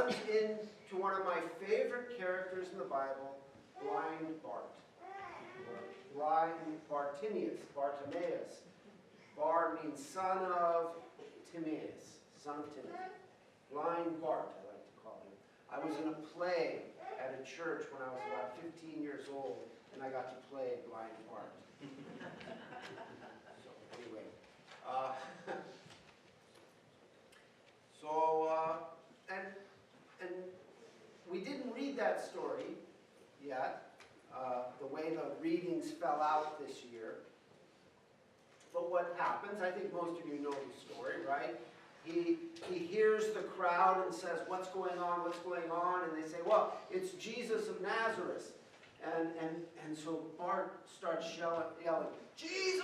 runs into one of my favorite characters in the Bible, Blind Bart. Or blind Bartimaeus. Bar means son of Timaeus, son of Timothy. Blind Bart, I like to call him. I was in a play at a church when I was about 15 years old, and I got to play Blind Bart. So anyway, and we didn't read that story yet, the way the readings fell out this year. But what happens, I think most of you know the story, right? He hears the crowd and says, what's going on, what's going on? And they say, well, it's Jesus of Nazareth. And so Bart starts yelling, Jesus,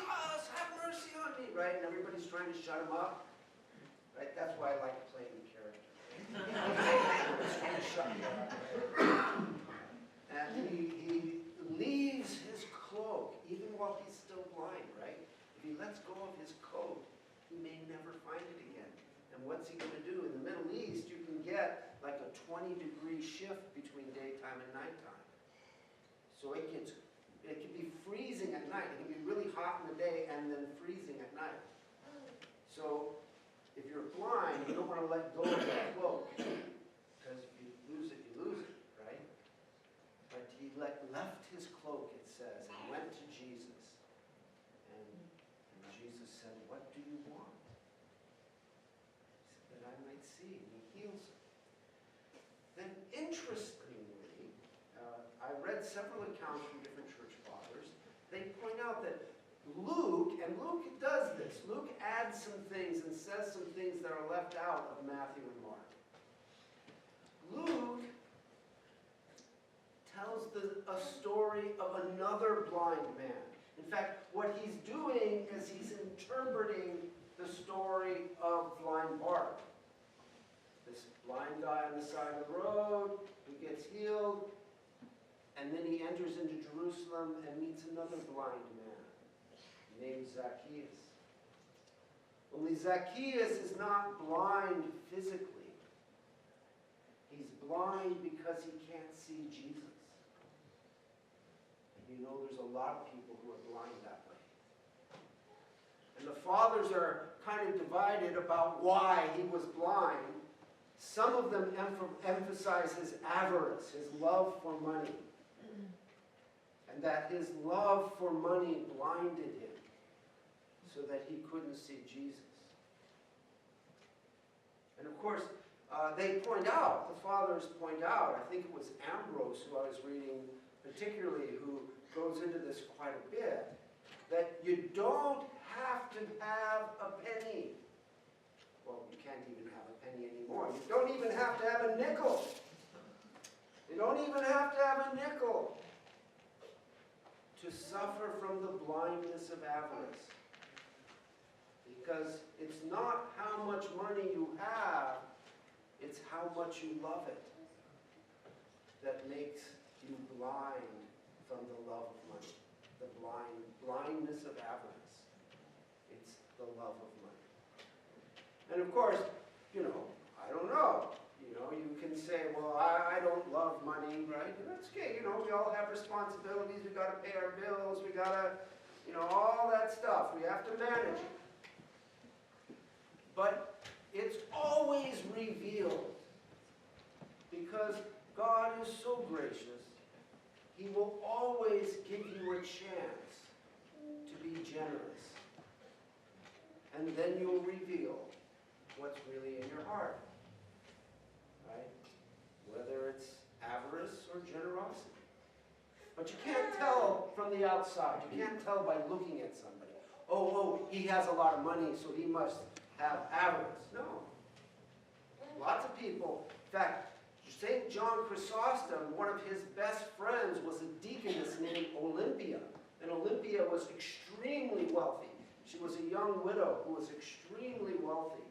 have mercy on me, right? And everybody's trying to shut him up. Right? That's why I like playing the character. Everybody's trying to shut me up. And he leaves his cloak, even while he's still blind, right? If he lets go of his coat, he may never find it again. And what's he going to do? In the Middle East, you can get like a 20-degree shift between daytime and nighttime. So it can be freezing at night. It can be really hot in the day and then freezing at night. So if you're blind, you don't want to let go of that cloak, because if you lose it, you lose it, right? But he left his cloak, it says, and went to Jesus. And Jesus said, what do you want? He said, that I might see. And he heals him. Then, interestingly, I read several accounts from different church fathers. They point out that Luke, and Luke does this, Luke adds some things and says some things that are left out of Matthew and Mark. Luke tells a story of another blind man. In fact, what he's doing is he's interpreting the story of blind Bart. This blind guy on the side of the road who gets healed, and then he enters into Jerusalem and meets another blind man named Zacchaeus. Only Zacchaeus is not blind physically. He's blind because he can't see Jesus. And you know, there's a lot of people who are blind that way. And the fathers are kind of divided about why he was blind. Some of them emphasize his avarice, his love for money. And that his love for money blinded him so that he couldn't see Jesus. And of course, they point out, the fathers point out, I think it was Ambrose who I was reading particularly, who goes into this quite a bit, that you don't have to have a penny. Well, you can't even have a penny anymore. You don't even have to have a nickel. You don't even have to have a nickel to suffer from the blindness of avarice. Because it's not how much money you have, it's how much you love it that makes you blind from the love of money. The blindness of avarice. It's the love of money. And of course, you know, I don't know. You know, you can say, well, I don't love money, right? And that's okay. You know, we all have responsibilities. We got to pay our bills. We got to, you know, all that stuff. We have to manage it. But it's always revealed, because God is so gracious. He will always give you a chance to be generous. And then you'll reveal what's really in your heart. Right? Whether it's avarice or generosity. But you can't tell from the outside. You can't tell by looking at somebody. Oh, he has a lot of money, so he must have avarice. No. Lots of people, in fact, St. John Chrysostom, one of his best friends, was a deaconess named Olympia. And Olympia was extremely wealthy. She was a young widow who was extremely wealthy.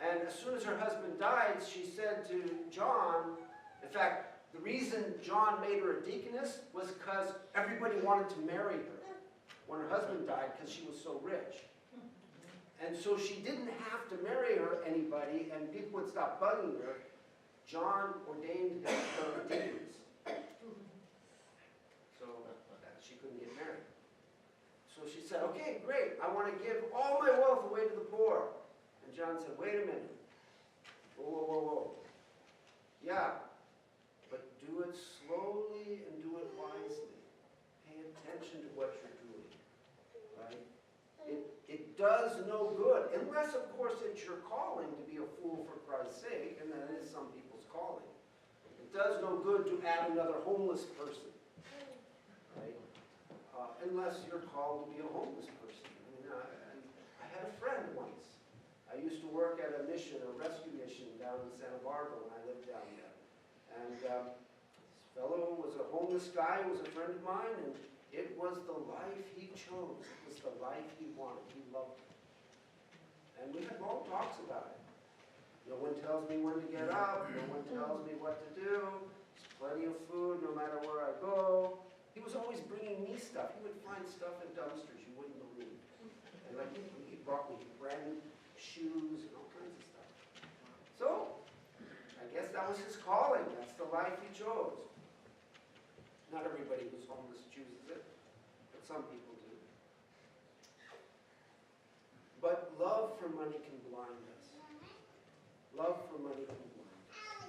And as soon as her husband died, she said to John, in fact, the reason John made her a deaconess was because everybody wanted to marry her when her husband died, because she was so rich. And so she didn't have to marry anybody, and people would stop bugging her. John ordained them to deacons. So she couldn't get married. So she said, okay, great, I want to give all my wealth away to the poor. And John said, wait a minute. Whoa, whoa, whoa, whoa. Yeah, but do it slowly and do it wisely. Pay attention to what you're doing, right? It does no good, unless, of course, it's your calling to be a fool for Christ's sake, and that is some people's calling. It does no good to add another homeless person, right? Unless you're called to be a homeless person. I mean, I had a friend once. I used to work at a mission, a rescue mission down in Santa Barbara when I lived down there. And this fellow was a homeless guy who was a friend of mine, and it was the life he chose. It was the life he wanted. He loved it. And we had long talks about it. No one tells me when to get up. No one tells me what to do. There's plenty of food no matter where I go. He was always bringing me stuff. He would find stuff in dumpsters you wouldn't believe. And like he brought me brand new shoes and all kinds of stuff. So, I guess that was his calling. That's the life he chose. Not everybody who's homeless chooses it, but some people do. But love for money can blind us. Love for money can blind us.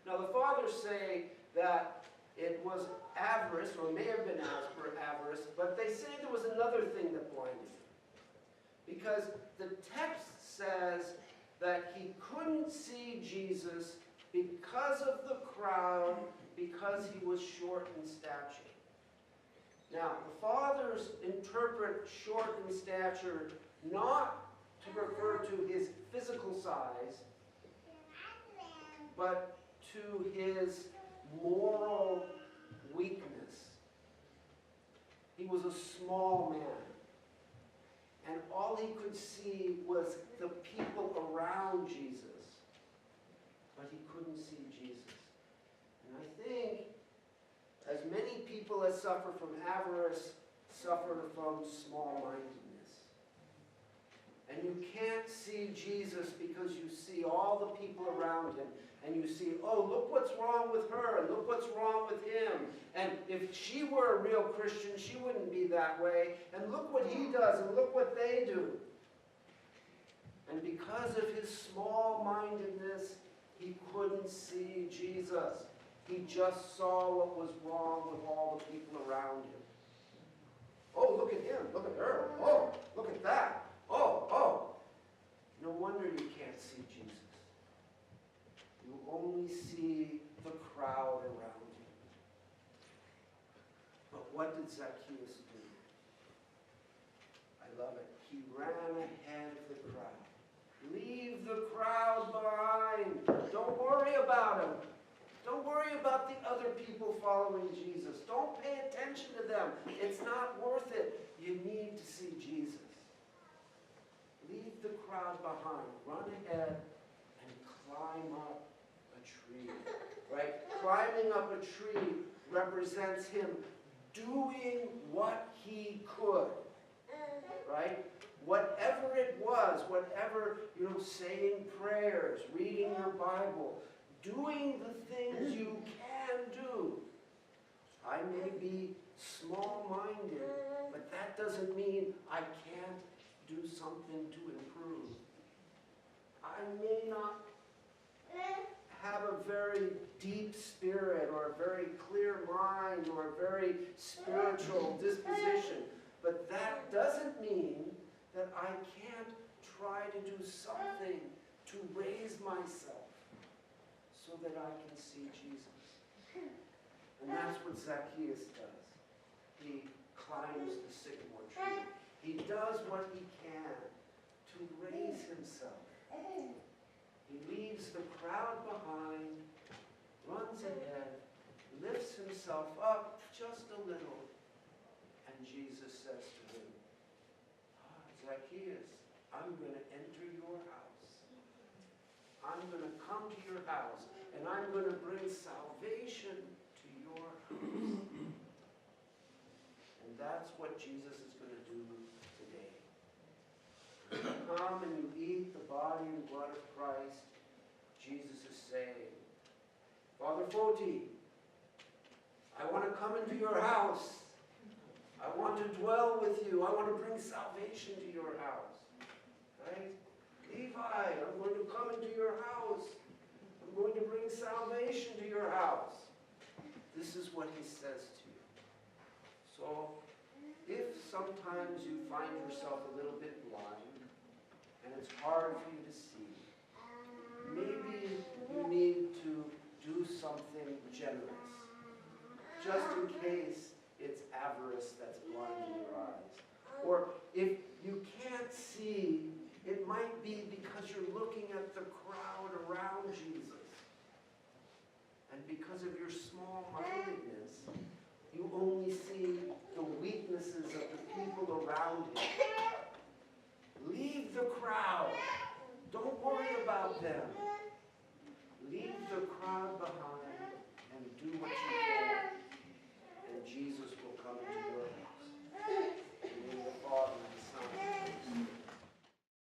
Now the fathers say that it was avarice, or may have been avarice, but they say there was another thing that blinded him. Because the text says that he couldn't see Jesus because of the crowd, because he was short in stature. Now, the fathers interpret short in stature not to refer to his physical size, but to his moral weakness. He was a small man, and all he could see was the people around Jesus, but he couldn't see Jesus. And I think as many people as suffer from avarice suffer from small-mindedness. And you can't see Jesus because you see all the people around him. And you see, oh, look what's wrong with her, and look what's wrong with him. And if she were a real Christian, she wouldn't be that way. And look what he does, and look what they do. And because of his small-mindedness, he couldn't see Jesus. He just saw what was wrong with all the people around him. Oh, look at him, look at her. Oh, look at that. Oh, oh. No wonder you can't see Jesus. You only see the crowd around you. But what did Zacchaeus do? I love it. He ran ahead of the crowd. Leave the crowd behind. Don't worry about him. Don't worry about the other people following Jesus. Don't pay attention to them. It's not worth it. You need to see Jesus. Leave the crowd behind. Run ahead and climb up a tree. Right? Climbing up a tree represents him doing what he could. Right? Whatever it was, whatever, saying prayers, reading your Bible, doing the things you can do. I may be small-minded, but that doesn't mean I can't do something to improve. I may not have a very deep spirit or a very clear mind or a very spiritual disposition, but that doesn't mean that I can't try to do something to raise myself so that I can see Jesus. And that's what Zacchaeus does. He climbs the sycamore tree. He does what he can to raise himself. He leaves the crowd behind, runs ahead, lifts himself up just a little, and Jesus says to him, Zacchaeus, I'm going to enter your house. I'm going to come to your house, and I'm going to bring salvation to your house. And that's what Jesus is going to do today. You come and you eat the body and blood of Christ, Jesus is saying, Father Foti, I want to come into your house. I want to dwell with you. I want to bring salvation to your house. Right? Levi, I'm going to come into your house. I'm going to bring salvation to your house. This is what he says to you. So, if sometimes you find yourself a little bit blind, and it's hard for you to see, maybe you need to do something generous, just in case it's avarice that's blinding your eyes. Or if you can't see, it might be because you're looking at the crowd around Jesus. And because of your small-mindedness, you only see the weaknesses of the people around him. Leave the crowd. Don't worry about them. Leave the crowd behind.